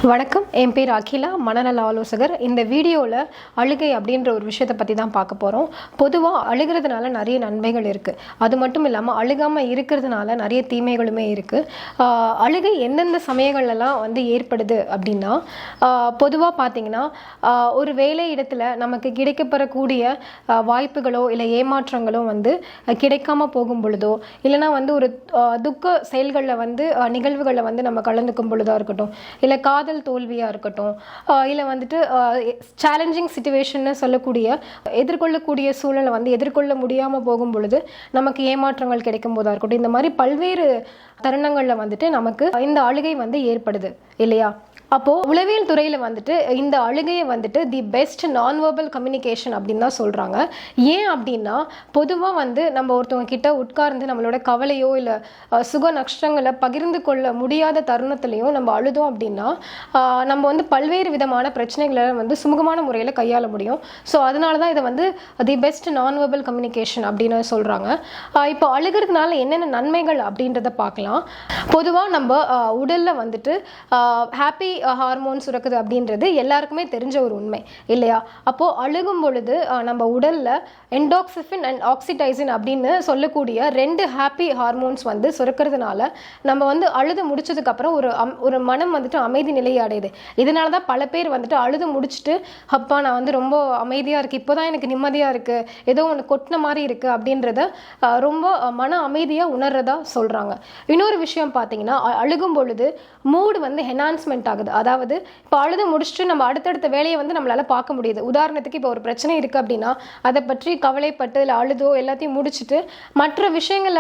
வணக்கம், என் பேர் அகிலா, மனநல ஆலோசகர். இந்த வீடியோவில் அழுகை அப்படின்ற ஒரு விஷயத்தை பற்றி தான் பார்க்க போகிறோம். பொதுவாக அழுகிறதுனால நிறைய நன்மைகள் இருக்குது. அது மட்டும் இல்லாமல் அழுகாமல் இருக்கிறதுனால நிறைய தீமைகளுமே இருக்குது. அழுகை எந்தெந்த சமயங்கள்லாம் ஏற்படுது அப்படின்னா, பொதுவாக பார்த்திங்கன்னா ஒரு வேலை இடத்துல நமக்கு கிடைக்கப்பெறக்கூடிய வாய்ப்புகளோ இல்லை ஏமாற்றங்களோ கிடைக்காம போகும் பொழுதோ, இல்லைனா ஒரு துக்க செயல்களில் நிகழ்வுகளில் நம்ம கலந்துக்கும் பொழுதாக இருக்கட்டும், இல்லை காதல் தோல்வியாக இருக்கட்டும், இல்லை சேலஞ்சிங் சிச்சுவேஷன்னு சொல்லக்கூடிய எதிர்கொள்ளக்கூடிய சூழலை எதிர்கொள்ள முடியாமல் போகும் பொழுது நமக்கு ஏமாற்றங்கள் கிடைக்கும் போதாக இருக்கட்டும், இந்த மாதிரி பல்வேறு தருணங்களில் நமக்கு இந்த அழுகை ஏற்படுது இல்லையா? அப்போது உளவியல் துறையில் இந்த அழுகையை தி பெஸ்ட் நான் வெர்பல் கம்யூனிகேஷன் அப்படின்னு தான் சொல்கிறாங்க. ஏன் அப்படின்னா, பொதுவாக நம்ம ஒருத்தவங்க கிட்ட உட்கார்ந்து நம்மளோட கவலையோ இல்லை சுக நஷ்டங்களை பகிர்ந்து கொள்ள முடியாத தருணத்துலையும் நம்ம அழுதோம் அப்படின்னா நம்ம பல்வேறு விதமான பிரச்சனைகளை சுமூகமான முறையில் கையாள முடியும். ஸோ அதனால தான் இதை தி பெஸ்ட் நான் வெர்பல் கம்யூனிகேஷன் அப்படின்னு சொல்கிறாங்க. இப்போ அழுகிறதுனால என்னென்ன நன்மைகள் அப்படின்றத பார்க்கலாம். பொதுவாக நம்ம உடலில் ஹாப்பி ஹார்மோன் சுரக்குது அப்படின்றது எல்லாருக்குமே தெரிஞ்ச ஒரு உண்மை இல்லையா? அப்போது அழுகும் பொழுது நம்ம உடலில் என்டாக்சிஃபின் அண்ட் ஆக்சிடைசின் அப்படின்னு சொல்லக்கூடிய 2 ஹாப்பி ஹார்மோன்ஸ் சுரக்கிறதுனால நம்ம அழுது முடிச்சதுக்கப்புறம் ஒரு மனம் அமைதி நிலையை அடையுது. இதனால தான் பல பேர் அழுது முடிச்சுட்டு, அப்பா நான் ரொம்ப அமைதியாக இருக்குது, இப்போ தான் எனக்கு நிம்மதியாக இருக்குது, ஏதோ ஒன்று கொட்டின மாதிரி இருக்குது அப்படின்றத ரொம்ப மன அமைதியாக உணர்றதா சொல்கிறாங்க. இன்னொரு விஷயம் பார்த்தீங்கன்னா, அழுகும் பொழுது மூடு என்ஹான்ஸ்மெண்ட் ஆகுது. அதாவது இப்போ அழுது முடிச்சுட்டு நம்ம அடுத்தடுத்த வேலையை நம்மளால பார்க்க முடியுது. உதாரணத்துக்கு இப்போ ஒரு பிரச்சனை இருக்குது அப்படின்னா அதை பற்றி கவலைப்பட்டு இல்லை அழுதோ எல்லாத்தையும் முடிச்சுட்டு மற்ற விஷயங்களில்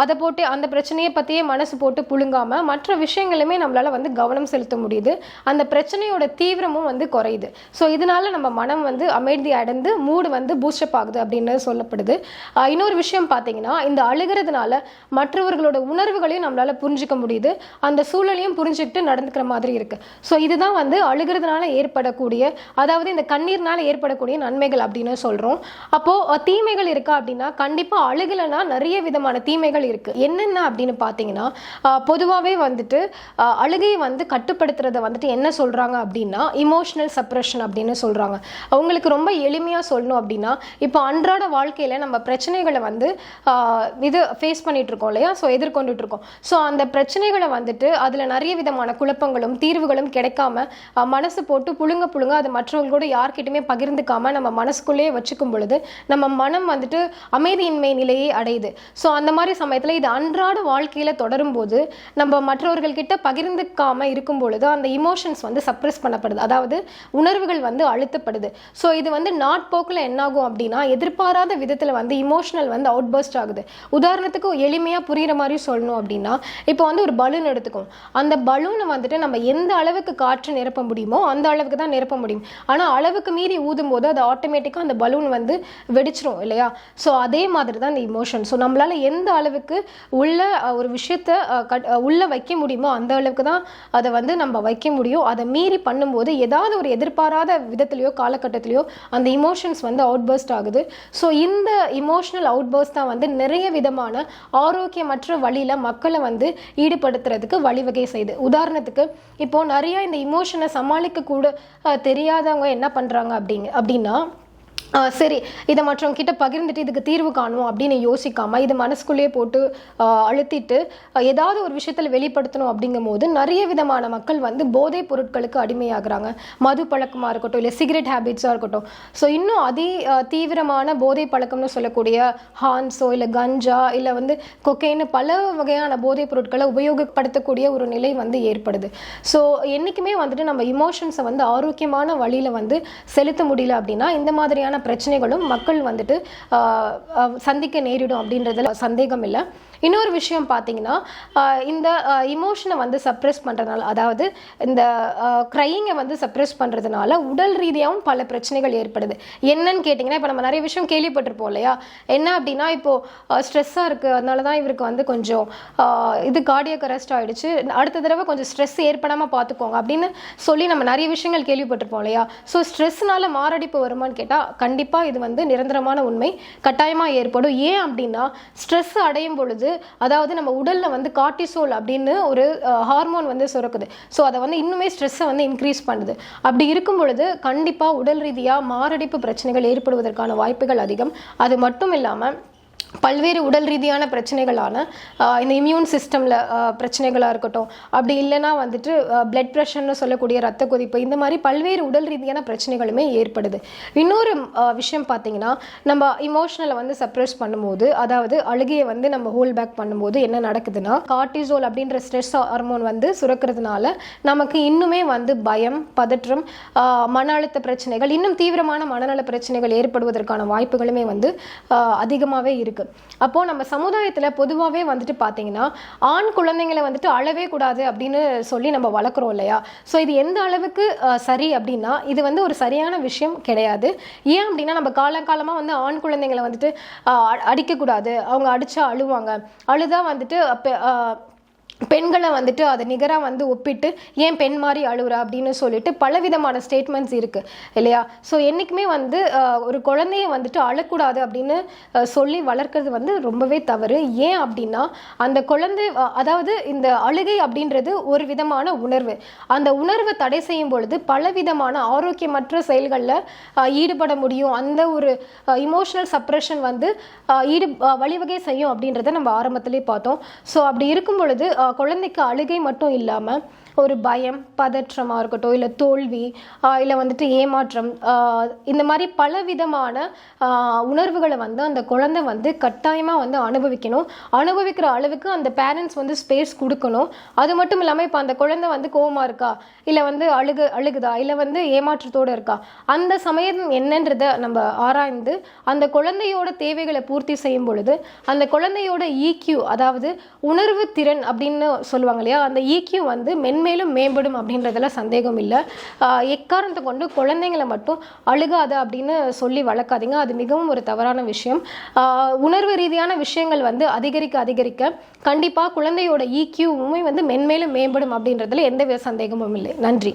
அதை போட்டு அந்த பிரச்சனையை பற்றியே மனசு போட்டு புழுங்காமல் மற்ற விஷயங்களுமே நம்மளால் கவனம் செலுத்த முடியுது. அந்த பிரச்சனையோட தீவிரமும் குறையுது. ஸோ இதனால நம்ம மனம் அமைதி அடைந்து மூடு பூஸ்டப் ஆகுது அப்படின்னு சொல்லப்படுது. இன்னொரு விஷயம் பார்த்தீங்கன்னா, இந்த அழுகிறதுனால மற்றவர்களோட உணர்வுகளையும் நம்மளால புரிஞ்சிக்க முடியுது, அந்த சூழலையும் புரிஞ்சுக்கிட்டு நடந்துக்கிற மாதிரி இருக்கு. ஸோ இதுதான் அழுகிறதுனால ஏற்படக்கூடிய, அதாவது இந்த கண்ணீர்னால ஏற்படக்கூடிய நன்மைகள் அப்படின்னு சொல்றோம். அப்போ தீமைகள் இருக்கா அப்படின்னா, கண்டிப்பா அழுகலைன்னா நிறைய விதமான தீமைகள் இருக்கு. என்னென்ன அப்படின்னு பார்த்தீங்கன்னா, பொதுவாகவே அழுகையை கட்டுப்படுத்துறத என்ன சொல்றாங்க அப்படின்னா இமோஷனல் சப்ரஷன் அப்படின்னு சொல்றாங்க. அவங்களுக்கு ரொம்ப எளிமையாக சொல்லணும் அப்படின்னா, இப்போ அன்றாட வாழ்க்கையில நம்ம பிரச்சனைகளை இது ஃபேஸ் பண்ணிட்டு இருக்கோம் இல்லையா? ஸோ எதிர்கொண்டுட்டு இருக்கோம். ஸோ அந்த பிரச்சனைகளை அதில் நிறைய விதமான குழப்பங்களும் தீர்வுகளும் கிடைக்காம மனசு போட்டு புழுங்க அது மற்றவர்களோட யார்கிட்டயுமே பகிர்ந்துக்காம நம்ம மனசுக்குள்ளேயே வச்சுக்கும் பொழுது நம்ம மனம் அமைதியின்மை நிலையை அடையுது. ஸோ அந்த மாதிரி சமயத்தில் இது அன்றாட வாழ்க்கையில் தொடரும் போது நம்ம மற்றவர்கள்கிட்ட பகிர்ந்துக்காம இருக்கும் பொழுது அந்த இமோஷன்ஸ் சப்ரஸ் பண்ணப்படுது, அதாவது உணர்வுகள் அழுத்தப்படுது. ஸோ இது நாட்போக்கில் என்னாகும் அப்படின்னா, எதிர்பாராத விதத்தில் இமோஷனல் அவுட் பர்ஸ்ட் ஆகுது. உதாரணத்துக்கு எளிமையாக புரிகிற மாதிரி சொல்லணும் அப்படின்னா, இப்போ ஒரு பலூன் எடுத்துக்கும். அந்த பலூனை நம்ம எந்த அளவுக்கு காற்று நிரப்ப முடியுமோ அந்த அளவுக்கு தான் நிரப்ப முடியும். ஆனால் அளவுக்கு மீறி ஊதும் போது அது ஆட்டோமேட்டிக்காக அந்த பலூன் வெடிச்சிரும் இல்லையா? ஸோ அதே மாதிரி தான் இந்த இமோஷன். ஸோ நம்மளால எந்த அளவுக்கு உள்ள ஒரு விஷயத்தை உள்ள வைக்க முடியுமோ அந்த அளவுக்கு தான் அதை நம்ம வைக்க முடியும். அதை மீறி பண்ணும்போது ஏதாவது ஒரு எதிர்பாராத விதத்திலையோ காலகட்டத்திலையோ அந்த இமோஷன்ஸ் அவுட் பர்ஸ்ட் ஆகுது. ஸோ இந்த இமோஷனல் அவுட் பர்ஸ்ட் தான் நிறைய விதமான ஆரோக்கியமற்ற வழியில மக்களை ஈடுபடுத்துறதுக்கு வழிவகை செய்யுது. உதாரணத்துக்கு இப்போ நிறைய இந்த இமோஷனை சமாளிக்க கூட தெரியாதவங்க என்ன பண்றாங்க அப்படின்னா, சரி இதை மற்றவங்க கிட்ட பகிர்ந்துட்டு இதுக்கு தீர்வு காணுவோம் அப்படின்னு யோசிக்காம இது மனசுக்குள்ளேயே போட்டு அழுத்திட்டு ஏதாவது ஒரு விஷயத்தில் வெளிப்படுத்தணும் அப்படிங்கும் போது நிறைய விதமான மக்கள் போதைப் பொருட்களுக்கு அடிமையாகிறாங்க. மது பழக்கமாக இருக்கட்டும், இல்லை சிகரெட் ஹேபிட்ஸாக இருக்கட்டும். ஸோ இன்னும் தீவிரமான போதை பழக்கம்னு சொல்லக்கூடிய ஹான்ஸோ இல்லை கஞ்சா இல்லை கொக்கைன்னு பல வகையான போதைப் பொருட்களை உபயோகப்படுத்தக்கூடிய ஒரு நிலை ஏற்படுது. ஸோ என்றைக்குமே நம்ம இமோஷன்ஸை ஆரோக்கியமான வழியில் செலுத்த முடியல அப்படின்னா இந்த மாதிரியான பிரச்சனைகளும் மக்கள் சந்திக்க நேரிடும் அப்படின்றதுல சந்தேகம் இல்லை. இன்னொரு விஷயம் பார்த்தீங்கன்னா, இந்த இமோஷனை சப்ரெஸ் பண்ணுறதுனால, அதாவது இந்த க்ரையிங்கை சப்ரெஸ் பண்ணுறதுனால உடல் ரீதியாகவும் பல பிரச்சனைகள் ஏற்படுது. என்னன்னு கேட்டிங்கன்னா, இப்போ நம்ம நிறைய விஷயம் கேள்விப்பட்டிருப்போம் இல்லையா? என்ன அப்படின்னா, இப்போது ஸ்ட்ரெஸ்ஸாக இருக்குது, அதனால தான் இவருக்கு கொஞ்சம் இது கார்டியக் அரெஸ்ட் ஆகிடுச்சு, அடுத்த தடவை கொஞ்சம் ஸ்ட்ரெஸ் ஏற்படாமல் பார்த்துக்கோங்க அப்படின்னு சொல்லி நம்ம நிறைய விஷயங்கள் கேள்விப்பட்டிருப்போம் இல்லையா? ஸோ ஸ்ட்ரெஸ்னால மாரடைப்பு வருமானு கேட்டால் கண்டிப்பாக இது நிரந்தரமான உண்மை, கட்டாயமாக ஏற்படும். ஏன் அப்படின்னா, ஸ்ட்ரெஸ் அடையும் பொழுது அதாவது நம்ம உடல்ல வந்து கார்டிசோல் அப்படின்னு ஒரு ஹார்மோன் வந்து சுரக்குது. ஸோ அதை வந்து இன்னுமே ஸ்ட்ரெஸ்ஸை வந்து இன்க்ரீஸ் பண்ணுது. அப்படி இருக்கும் பொழுது கண்டிப்பாக உடல் ரீதியாக மாரடைப்பு பிரச்சனைகள் ஏற்படுவதற்கான வாய்ப்புகள் அதிகம். அது மட்டும் இல்லாமல் பல்வேறு உடல் ரீதியான பிரச்சனைகளான இந்த இம்யூன் சிஸ்டமில் பிரச்சனைகளாக இருக்கட்டும், அப்படி இல்லைன்னா வந்துட்டு பிளட் ப்ரெஷர்னு சொல்லக்கூடிய ரத்த கொதிப்பு, இந்த மாதிரி பல்வேறு உடல் ரீதியான பிரச்சனைகளுமே ஏற்படுது. இன்னொரு விஷயம் பார்த்தீங்கன்னா, நம்ம இமோஷனலை வந்து சப்ரெஸ் பண்ணும்போது, அதாவது அழுகையை வந்து நம்ம ஹோல்ட் பேக் பண்ணும்போது என்ன நடக்குதுன்னா, கார்டிசோல் அப்படின்ற ஸ்ட்ரெஸ் ஹார்மோன் வந்து சுரக்கிறதுனால நமக்கு இன்னுமே வந்து பயம், பதற்றம், மன அழுத்த பிரச்சனைகள், இன்னும் தீவிரமான மனநல பிரச்சனைகள் ஏற்படுவதற்கான வாய்ப்புகளுமே வந்து அதிகமாகவே இருக்குது. அப்போது நம்ம சமுதாயத்தில் பொதுவாகவே வந்துட்டு பார்த்தீங்கன்னா, ஆண் குழந்தைங்களை வந்துட்டு அழவே கூடாது அப்படின்னு சொல்லி நம்ம வளர்க்குறோம் இல்லையா? ஸோ இது எந்த அளவுக்கு சரி அப்படின்னா, இது வந்து ஒரு சரியான விஷயம் கிடையாது. ஏன் அப்படின்னா, நம்ம காலங்காலமாக வந்து ஆண் குழந்தைங்களை வந்துட்டு அடிக்கக்கூடாது, அவங்க அடித்தா அழுவாங்க, அழுதா வந்துட்டு பெண்களை வந்துட்டு அதை நிகராக வந்து ஒப்பிட்டு ஏன் பெண் மாதிரி அழுகுறா அப்படின்னு சொல்லிட்டு பலவிதமான ஸ்டேட்மெண்ட்ஸ் இருக்குது இல்லையா? ஸோ என்றைக்குமே வந்து ஒரு குழந்தைய வந்துட்டு அழக்கூடாது அப்படின்னு சொல்லி வளர்க்குறது வந்து ரொம்பவே தவறு. ஏன் அப்படின்னா, அந்த குழந்தை அதாவது இந்த அழுகை அப்படின்றது ஒரு விதமான உணர்வு. அந்த உணர்வை தடை செய்யும் பொழுது பலவிதமான ஆரோக்கியமற்ற செயல்களில் ஈடுபட முடியும். அந்த ஒரு இமோஷனல் சப்ரெஷன் வந்து வழிவகை செய்யும் அப்படின்றத நம்ம ஆரம்பத்திலே பார்த்தோம். ஸோ அப்படி இருக்கும் பொழுது குழந்தைக்கு அழுகை மட்டும் இல்லாமல் ஒரு பயம், பதற்றமாக இருக்கட்டும், இல்லை தோல்வி, இல்லை வந்துட்டு ஏமாற்றம், இந்த மாதிரி பலவிதமான உணர்வுகளை வந்து அந்த குழந்தை வந்து கட்டாயமாக வந்து அனுபவிக்கணும். அனுபவிக்கிற அளவுக்கு அந்த பேரண்ட்ஸ் வந்து ஸ்பேஸ் கொடுக்கணும். அது மட்டும் இல்லாமல் இப்போ அந்த குழந்தை வந்து கோவமாக இருக்கா, இல்லை வந்து அழுகுதா, இல்லை வந்து ஏமாற்றத்தோடு இருக்கா, அந்த சமயம் என்னன்றதை நம்ம ஆராய்ந்து அந்த குழந்தையோட தேவைகளை பூர்த்தி செய்யும் பொழுது அந்த குழந்தையோட EQ, அதாவது உணர்வு திறன் அப்படின்னு சொல்லுவாங்க இல்லையா, அந்த EQ வந்து மென்மேலும் மேம்படும் அப்படின்றதுல சந்தேகம் இல்லை. எக்காரணத்தை கொண்டு குழந்தைங்களை மட்டும் அழுகாத அப்படின்னு சொல்லி வளர்க்காதீங்க. அது மிகவும் ஒரு தவறான விஷயம். உணர்வு ரீதியான விஷயங்கள் வந்து அதிகரிக்க கண்டிப்பாக குழந்தையோட EQவுமே வந்து மென்மேலும் மேம்படும் அப்படின்றதுல எந்த சந்தேகமும் இல்லை. நன்றி.